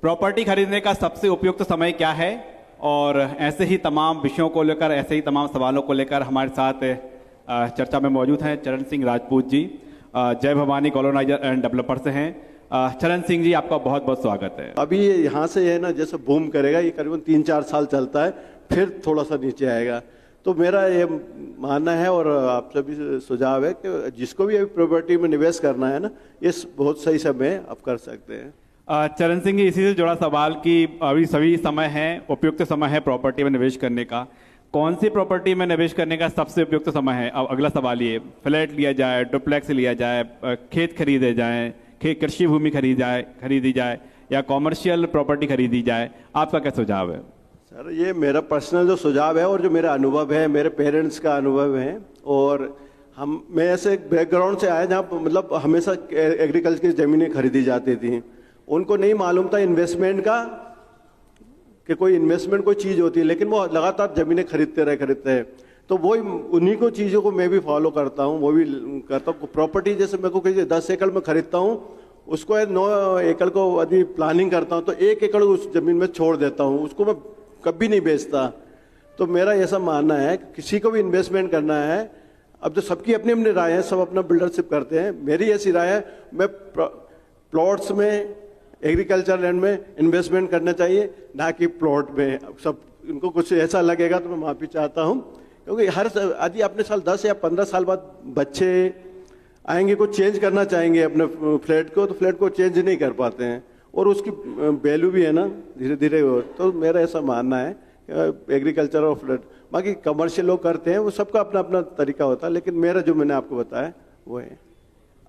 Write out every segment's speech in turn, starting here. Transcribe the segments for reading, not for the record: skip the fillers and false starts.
Property खरीदने का सबसे उपयुक्त समय क्या है? और ऐसे ही तमाम विषयों को लेकर, ऐसे ही तमाम सवालों को लेकर हमारे साथ चर्चा में मौजूद हैं चरण सिंह राजपूत जी, जय भवानी कॉलोनाइजर एंड डेवलपर से हैं। चरण सिंह जी, आपका बहुत बहुत स्वागत है। अभी ये यहाँ से है ना, जैसे बूम करेगा, ये करीबन 3-4 साल चलता है, फिर थोड़ा सा नीचे आएगा। तो मेरा ये मानना है और आप सभी सुझाव है कि जिसको भी अभी प्रॉपर्टी में निवेश करना है ना, इस बहुत सही समय आप कर सकते हैं। चरण सिंह जी, इसी से जुड़ा सवाल कि अभी सभी समय है, उपयुक्त समय है प्रॉपर्टी में निवेश करने का। कौन सी प्रॉपर्टी में निवेश करने का सबसे उपयुक्त समय है? अब अगला सवाल ये, फ्लैट लिया जाए, डुप्लेक्स लिया जाए, खेत खरीदे जाए, कृषि भूमि खरीदी जाए या कॉमर्शियल प्रॉपर्टी खरीदी जाए, आपका क्या सुझाव है? सर, ये मेरा पर्सनल जो सुझाव है और जो मेरा अनुभव है, मेरे पेरेंट्स का अनुभव है, और मैं ऐसे एक बैकग्राउंड से आया जहाँ मतलब हमेशा एग्रीकल्चर की ज़मीनें खरीदी जाती थी। उनको नहीं मालूम था इन्वेस्टमेंट का, कि कोई इन्वेस्टमेंट कोई चीज़ होती है, लेकिन वो लगातार ज़मीनें खरीदते रहे। तो वही उन्हीं को चीज़ों को मैं भी फॉलो करता हूँ, वो भी करता हूँ। प्रॉपर्टी जैसे मेरे को कहीं 10 एकड़ में खरीदता हूँ, उसको 9 एकड़ को यदि प्लानिंग करता हूँ तो 1 एकड़ उस ज़मीन में छोड़ देता हूँ, उसको मैं कभी नहीं बेचता। तो मेरा ऐसा मानना है कि किसी को भी इन्वेस्टमेंट करना है, अब तो सबकी अपनी अपनी राय है, सब अपना बिल्डरशिप करते हैं। मेरी ऐसी राय है, मैं प्लॉट्स में, एग्रीकल्चर लैंड में इन्वेस्टमेंट करना चाहिए, ना कि प्लॉट में। सब इनको कुछ ऐसा लगेगा तो मैं माफ़ी चाहता हूँ, क्योंकि यदि अपने साल 10 या 15 साल बाद बच्चे आएंगे, कुछ चेंज करना चाहेंगे अपने फ्लैट को, तो फ्लैट को चेंज नहीं कर पाते हैं, और उसकी वैल्यू भी है ना धीरे धीरे हो। तो मेरा ऐसा मानना है एग्रीकल्चर और फ्लैट, बाकी कमर्शियल लोग करते हैं, वो सबका अपना अपना तरीका होता है, लेकिन मेरा जो मैंने आपको बताया वो है।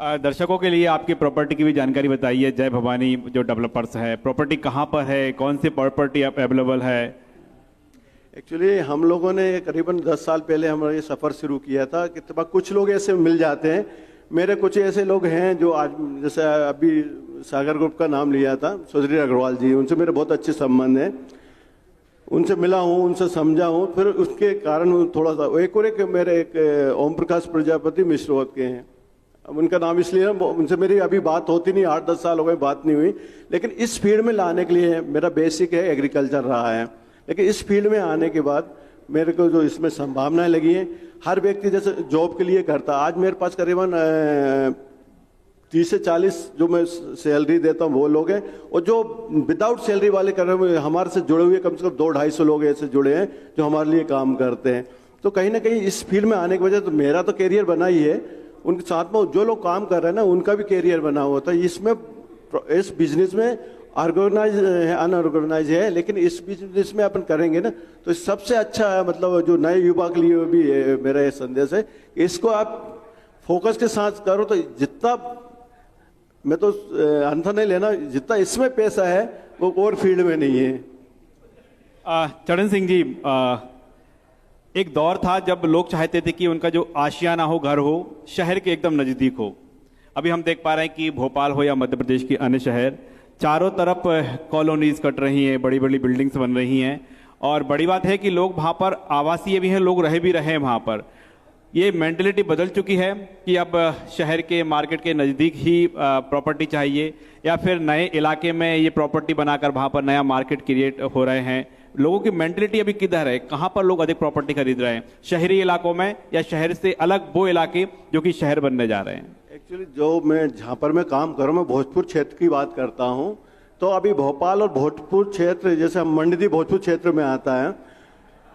दर्शकों के लिए आपकी प्रॉपर्टी की भी जानकारी बताइए। जय भवानी जो डेवलपर्स है, प्रॉपर्टी कहाँ पर है, कौन सी प्रॉपर्टी अवेलेबल है? एक्चुअली हम लोगों ने करीबन 10 साल पहले हमारा ये सफ़र शुरू किया था कि कुछ लोग ऐसे मिल जाते हैं। मेरे कुछ ऐसे लोग हैं जो आज, जैसे अभी सागर ग्रुप का नाम लिया था, सुधीर अग्रवाल जी, उनसे मेरे बहुत अच्छे संबंध हैं। उनसे मिला हूँ, उनसे समझा हूँ, फिर उसके कारण थोड़ा सा एक मेरे एक ओम प्रकाश प्रजापति मिश्रवत के हैं। अब उनका नाम इसलिए, उनसे मेरी अभी बात होती नहीं, 8-10 साल हो गए बात नहीं हुई, लेकिन इस फील्ड में लाने के लिए मेरा बेसिक है एग्रीकल्चर रहा है, लेकिन इस फील्ड में आने के बाद मेरे को जो इसमें संभावनाएं लगी हैं, हर व्यक्ति जैसे जॉब के लिए करता, आज मेरे पास करीबन 30 से 40 जो मैं सैलरी देता हूँ वो लोग हैं, और जो विदाउट सैलरी वाले कर रहे हैं हमारे से जुड़े हुए कम से कम 200-250 लोग ऐसे जुड़े हैं जो हमारे लिए काम करते हैं। तो कहीं ना कहीं इस फील्ड में आने की वजह, तो मेरा तो कैरियर बना ही है, उनके साथ में जो लोग काम कर रहे हैं ना, उनका भी कैरियर बना हुआ था। इसमें, इस बिजनेस में ऑर्गेनाइज है, अनऑर्गेनाइज है, लेकिन इस बिजनेस में अपन करेंगे ना, तो सबसे अच्छा है, मतलब जो नए युवा के लिए भी है, मेरा ये संदेश है, इसको आप फोकस के साथ करो, तो जितना, मैं तो अंतर नहीं लेना, जितना इसमें पैसा है वो और फील्ड में नहीं है। चरण सिंह जी, एक दौर था जब लोग चाहते थे कि उनका जो आशियाना हो, घर हो, शहर के एकदम नज़दीक हो। अभी हम देख पा रहे हैं कि भोपाल हो या मध्य प्रदेश के अन्य शहर, चारों तरफ कॉलोनीज कट रही हैं, बड़ी बड़ी बिल्डिंग्स बन रही हैं, और बड़ी बात है कि लोग वहाँ पर आवासीय भी हैं, लोग रह भी रहे हैं वहाँ पर। ये मेंटलिटी बदल चुकी है कि अब शहर के मार्केट के नज़दीक ही प्रॉपर्टी चाहिए, या फिर नए इलाके में ये प्रॉपर्टी बनाकर वहाँ पर नया मार्केट क्रिएट हो रहे हैं। लोगों की मेंटलिटी अभी किधर है? कहाँ पर लोग अधिक प्रॉपर्टी खरीद रहे हैं, शहरी इलाकों में या शहर से अलग वो इलाके जो कि शहर बनने जा रहे हैं? एक्चुअली जहाँ पर मैं काम कर रहा हूँ, मैं भोजपुर क्षेत्र की बात करता हूँ। तो अभी भोपाल और भोजपुर क्षेत्र, जैसे हम मंडी भोजपुर क्षेत्र में आता है,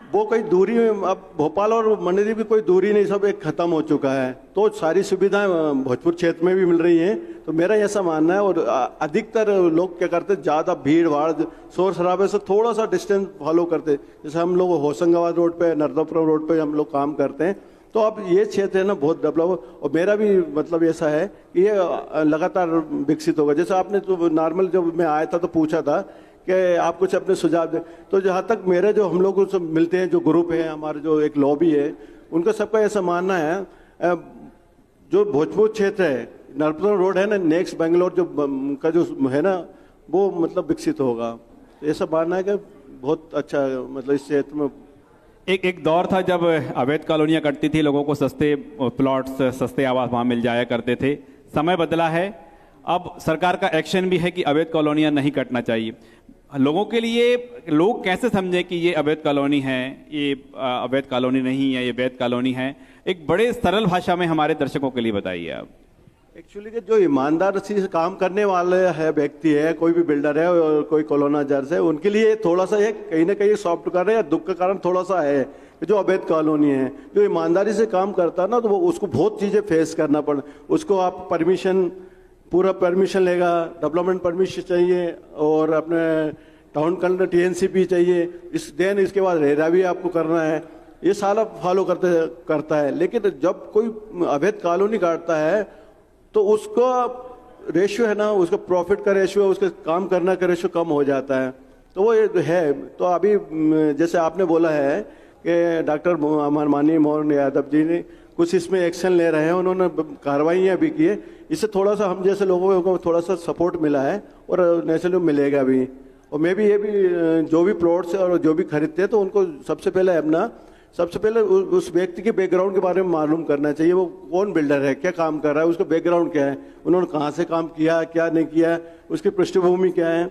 वो कोई दूरी में, अब भोपाल और मंडी भी कोई दूरी नहीं, सब एक खत्म हो चुका है। तो सारी सुविधाएं भोजपुर क्षेत्र में भी मिल रही हैं। तो मेरा ऐसा मानना है, और अधिकतर लोग क्या करते हैं, ज़्यादा भीड़ भाड़ शोर शराबे से थोड़ा सा डिस्टेंस फॉलो करते। जैसे हम लोग होशंगाबाद रोड पे, नर्मदापुरम रोड पे हम लोग काम करते हैं, तो अब ये क्षेत्र है ना बहुत डेवलप, और मेरा भी मतलब ऐसा है कि ये लगातार विकसित होगा। जैसे आपने तो नॉर्मल जब मैं आया था तो पूछा था कि आप कुछ अपने सुझाव दें, तो जहाँ तक मेरे जो हम लोग सब मिलते हैं, जो ग्रुप है हमारे, जो एक लॉबी है, उनका सबका ऐसा मानना है, जो भोजपुर क्षेत्र है, नर्मदापुरम रोड है ना, नेक्स्ट बेंगलोर जो का जो है ना, वो मतलब विकसित होगा। ऐसा मानना है कि बहुत अच्छा, मतलब इस क्षेत्र में एक दौर था जब अवैध कॉलोनियां कटती थी, लोगों को सस्ते प्लॉट्स, सस्ते आवास वहाँ मिल जाया करते थे। समय बदला है, अब सरकार का एक्शन भी है कि अवैध कॉलोनियां नहीं कटना चाहिए। लोगों के लिए लोग कैसे समझें कि ये अवैध कॉलोनी है, ये अवैध कॉलोनी नहीं है, ये वैध कॉलोनी है? एक बड़े सरल भाषा में हमारे दर्शकों के लिए बताइए आप। एक्चुअली कि जो ईमानदार से काम करने वाले है व्यक्ति है, कोई भी बिल्डर है और कोई कॉलोनाइजर्स है, उनके लिए थोड़ा सा ये कहीं ना कहीं सॉफ्ट कर रहे हैं, दुख का कारण थोड़ा सा है कि जो अवैध कॉलोनी है, जो ईमानदारी से काम करता है ना, तो वो उसको बहुत चीज़ें फेस करना पड़, उसको आप परमिशन, पूरा परमिशन लेगा, डेवलपमेंट परमिशन चाहिए और अपने टाउन का TNCP चाहिए, देन इसके बाद रेरा भी आपको करना है, ये सारा फॉलो करता है। लेकिन जब कोई अवैध कॉलोनी काटता है तो उसका रेशियो है ना, उसका प्रॉफिट का रेशियो, उसके काम करने का रेशियो कम हो जाता है। तो वो ये है। तो अभी जैसे आपने बोला है कि डॉक्टर माननीय मोहन यादव जी ने कुछ इसमें एक्शन ले रहे हैं, उन्होंने कार्रवाइयाँ भी की है, इससे थोड़ा सा हम जैसे लोगों को थोड़ा सा सपोर्ट मिला है और नेचुरली मिलेगा भी। और मैं भी ये भी जो भी प्लॉट्स और जो भी खरीदते हैं तो उनको सबसे पहले उस व्यक्ति के बैकग्राउंड के बारे में मालूम करना चाहिए, वो कौन बिल्डर है, क्या काम कर रहा है, उसका बैकग्राउंड क्या है, उन्होंने कहाँ से काम किया, क्या नहीं किया, उसकी पृष्ठभूमि क्या है,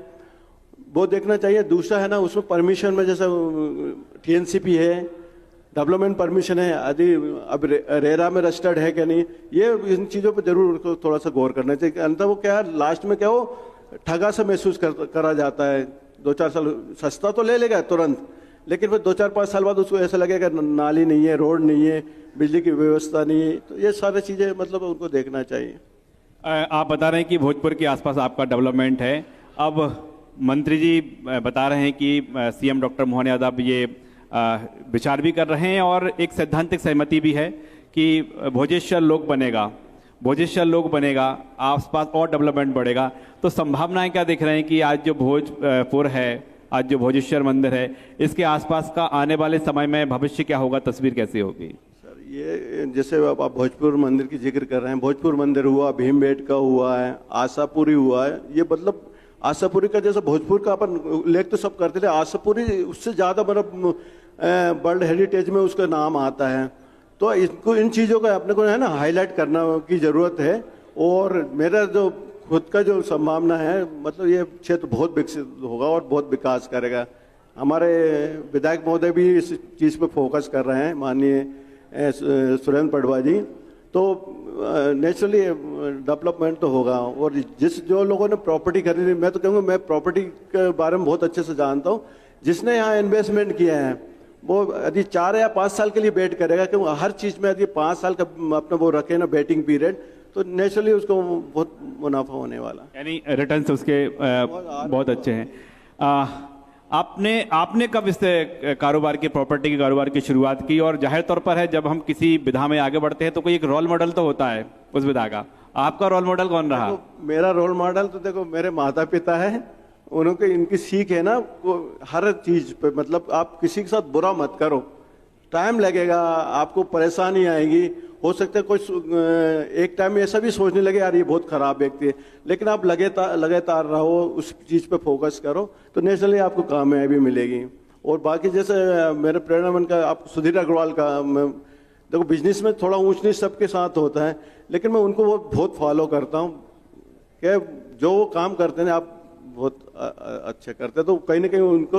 वो देखना चाहिए। दूसरा है ना, उसमें परमिशन में जैसे TNCP है, डेवलपमेंट परमिशन है, आदि अब रेरा में रजिस्टर्ड है क्या नहीं, ये इन चीज़ों पर जरूर उनको थोड़ा सा गौर करना चाहिए। अंतर वो क्या है, लास्ट में क्या हो ठगा सा महसूस करा जाता है। 2-4 साल सस्ता तो ले लेगा तुरंत, लेकिन फिर 2-4-5 साल बाद उसको ऐसा लगेगा नाली नहीं है, रोड नहीं है, बिजली की व्यवस्था नहीं है। तो ये सारी चीज़ें मतलब उनको देखना चाहिए। आप बता रहे हैं कि भोजपुर के आसपास आपका डेवलपमेंट है। अब मंत्री जी बता रहे हैं कि CM डॉक्टर मोहन यादव ये विचार भी कर रहे हैं और एक सैद्धांतिक सहमति भी है कि भोजेश्वर लोक बनेगा, आसपास और डेवलपमेंट बढ़ेगा। तो संभावनाएं क्या दिख रहे हैं कि आज जो भोजपुर है, आज जो भोजेश्वर मंदिर है, इसके आसपास का आने वाले समय में भविष्य क्या होगा, तस्वीर कैसी होगी? सर ये जैसे आप भोजपुर मंदिर की जिक्र कर रहे हैं, भोजपुर मंदिर हुआ, भीमबेटका हुआ है, आशापुरी हुआ है, ये मतलब आशापुरी का जैसे भोजपुर का अपन उल्लेख तो सब करते थे, आशापुरी उससे ज़्यादा मतलब वर्ल्ड हेरिटेज में उसका नाम आता है। तो इसको इन चीज़ों का अपने को है ना हाईलाइट करना की ज़रूरत है। और मेरा जो खुद का जो संभावना है, मतलब ये क्षेत्र बहुत विकसित होगा और बहुत विकास करेगा। हमारे विधायक महोदय भी इस चीज़ पे फोकस कर रहे हैं, माननीय सुरेंद्र पटवा जी। तो नेचुरली डेवलपमेंट तो होगा। और जो लोगों ने प्रॉपर्टी खरीदी, मैं तो कहूँगा मैं प्रॉपर्टी के बारे में बहुत अच्छे से जानता हूँ, जिसने यहाँ इन्वेस्टमेंट किया है वो यदि 4 या 5 साल के लिए वेट करेगा, क्योंकि हर चीज़ में यदि 5 साल का अपना वो रखे ना वेटिंग पीरियड, तो नेचुरली उसको बहुत मुनाफा होने वाला, यानी रिटर्न्स उसके बहुत अच्छे हैं। आपने कब इस कारोबार की, प्रॉपर्टी के कारोबार की शुरुआत की? और जाहिर तौर पर है जब हम किसी विधा में आगे बढ़ते हैं तो कोई एक रोल मॉडल तो होता है उस विधा का। आपका रोल मॉडल कौन रहा? मेरा रोल मॉडल तो देखो मेरे माता पिता है, उनके इनकी सीख है ना, वो हर चीज पे मतलब आप किसी के साथ बुरा मत करो, टाइम लगेगा, आपको परेशानी आएगी, हो सकता है कोई एक टाइम में ऐसा भी सोचने लगे यार ये बहुत खराब व्यक्ति है, लेकिन आप लगातार रहो, उस चीज पे फोकस करो तो नेचुरली आपको कामयाबी मिलेगी। और बाकी जैसे मेरे प्रेरणामन का आप सुधीर अग्रवाल का, देखो बिजनेस में थोड़ा ऊंच नीच सबके साथ होता है, लेकिन मैं उनको वो बहुत फॉलो करता हूँ कि जो वो काम करते हैं आप बहुत अच्छे करते हैं, तो कहीं ना कहीं उनको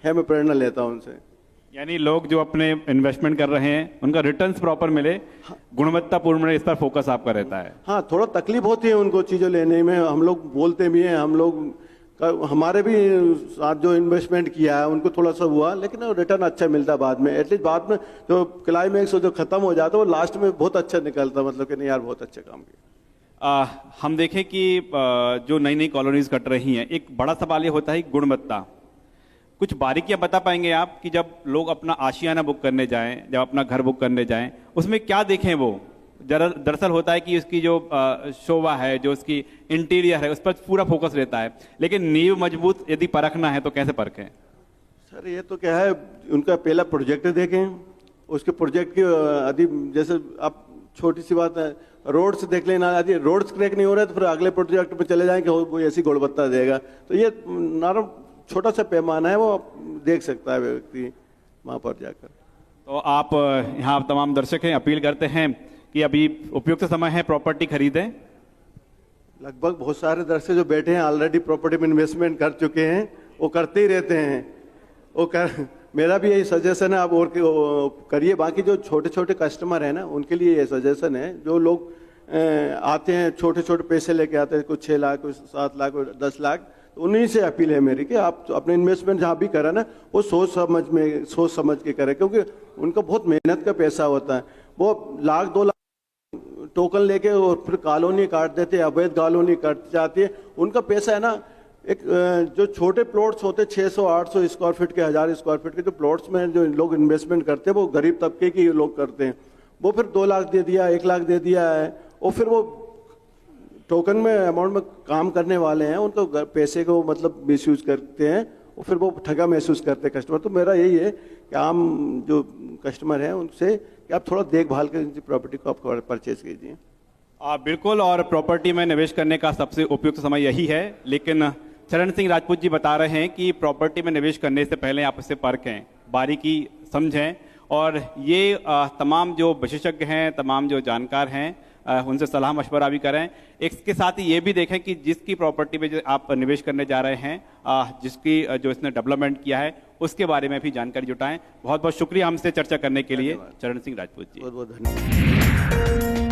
है, मैं प्रेरणा लेता हूँ उनसे। यानी लोग जो अपने इन्वेस्टमेंट कर रहे हैं उनका रिटर्न्स प्रॉपर मिले, गुणवत्तापूर्ण, इस पर फोकस आपका रहता है। हाँ, थोड़ा तकलीफ होती है उनको चीज़ें लेने में, हम लोग बोलते भी हैं, हम लोग हमारे भी साथ जो इन्वेस्टमेंट किया है उनको थोड़ा सा हुआ, लेकिन रिटर्न अच्छा मिलता है बाद में। एटलीस्ट बाद में जो क्लाइमैक्स जो खत्म हो जाता है वो लास्ट में बहुत अच्छा निकलता, मतलब कि नहीं यार बहुत अच्छा काम किया। हम देखें कि जो नई नई कॉलोनीज कट रही हैं, एक बड़ा सवाल ये होता है गुणवत्ता। कुछ बारीकियां बता पाएंगे आप कि जब लोग अपना आशियाना बुक करने जाएं, जब अपना घर बुक करने जाएं, उसमें क्या देखें? वो दरअसल होता है कि उसकी जो शोभा है, जो उसकी इंटीरियर है, उस पर पूरा फोकस रहता है, लेकिन नींव मजबूत यदि परखना है तो कैसे परखें? सर ये तो क्या है, उनका पहला प्रोजेक्ट देखें, उसके प्रोजेक्ट की यदि जैसे आप छोटी सी बात है रोड्स देख लेना, यदि रोड्स क्रैक नहीं हो रहा है तो फिर अगले प्रोजेक्ट पे चले जाएंगे, वो ऐसी गुणवत्ता देगा। तो ये नॉर्मल छोटा सा पैमाना है, वो देख सकता है व्यक्ति वहाँ पर जाकर। तो आप यहाँ तमाम दर्शक हैं, अपील करते हैं कि अभी उपयुक्त समय है, प्रॉपर्टी खरीदें। लगभग बहुत सारे दर्शक जो बैठे हैं ऑलरेडी प्रॉपर्टी में इन्वेस्टमेंट कर चुके हैं, वो करते ही रहते हैं। मेरा भी यही सजेशन है, आप और करिए। बाकी जो छोटे छोटे कस्टमर हैं ना, उनके लिए ये सजेशन है, जो लोग आते हैं छोटे छोटे पैसे लेके आते हैं, कुछ 6 लाख, कुछ 7 लाख, कुछ 10 लाख, तो उन्हीं से अपील है मेरी कि आप अपने इन्वेस्टमेंट जहाँ भी करें ना, वो सोच समझ के करें, क्योंकि उनका बहुत मेहनत का पैसा होता है। वो 1 लाख 2 लाख टोकन लेके और फिर कॉलोनी काट देते हैं, अवैध कॉलोनी काट जाती है। उनका पैसा है ना, एक जो छोटे प्लॉट्स होते हैं 600-800 स्क्वायर फीट के, 1000 स्क्वायर फीट के जो प्लॉट्स में जो लोग इन्वेस्टमेंट करते हैं, वो गरीब तबके के लोग करते हैं। वो फिर 2 लाख दे दिया, 1 लाख दे दिया है, और फिर वो टोकन में अमाउंट में काम करने वाले हैं, उनको पैसे को मतलब मिसयूज करते हैं, और फिर वो ठगा महसूस करते हैं कस्टमर। तो मेरा यही है कि आम जो कस्टमर हैं उनसे कि आप थोड़ा देखभाल कर प्रॉपर्टी को आप परचेज कीजिए। बिल्कुल, और प्रॉपर्टी में निवेश करने का सबसे उपयुक्त समय यही है। लेकिन चरण सिंह राजपूत जी बता रहे हैं कि प्रॉपर्टी में निवेश करने से पहले आप इसे परखें, बारीकी समझें, और ये तमाम जो विशेषज्ञ हैं, तमाम जो जानकार हैं, उनसे सलाह मशवरा भी करें। इसके साथ ही ये भी देखें कि जिसकी प्रॉपर्टी में जो आप निवेश करने जा रहे हैं, जिसकी जो इसने डेवलपमेंट किया है, उसके बारे में भी जानकारी जुटाएं। बहुत बहुत शुक्रिया हमसे चर्चा करने के लिए चरण सिंह राजपूत जी। बहुत बहुत धन्यवाद।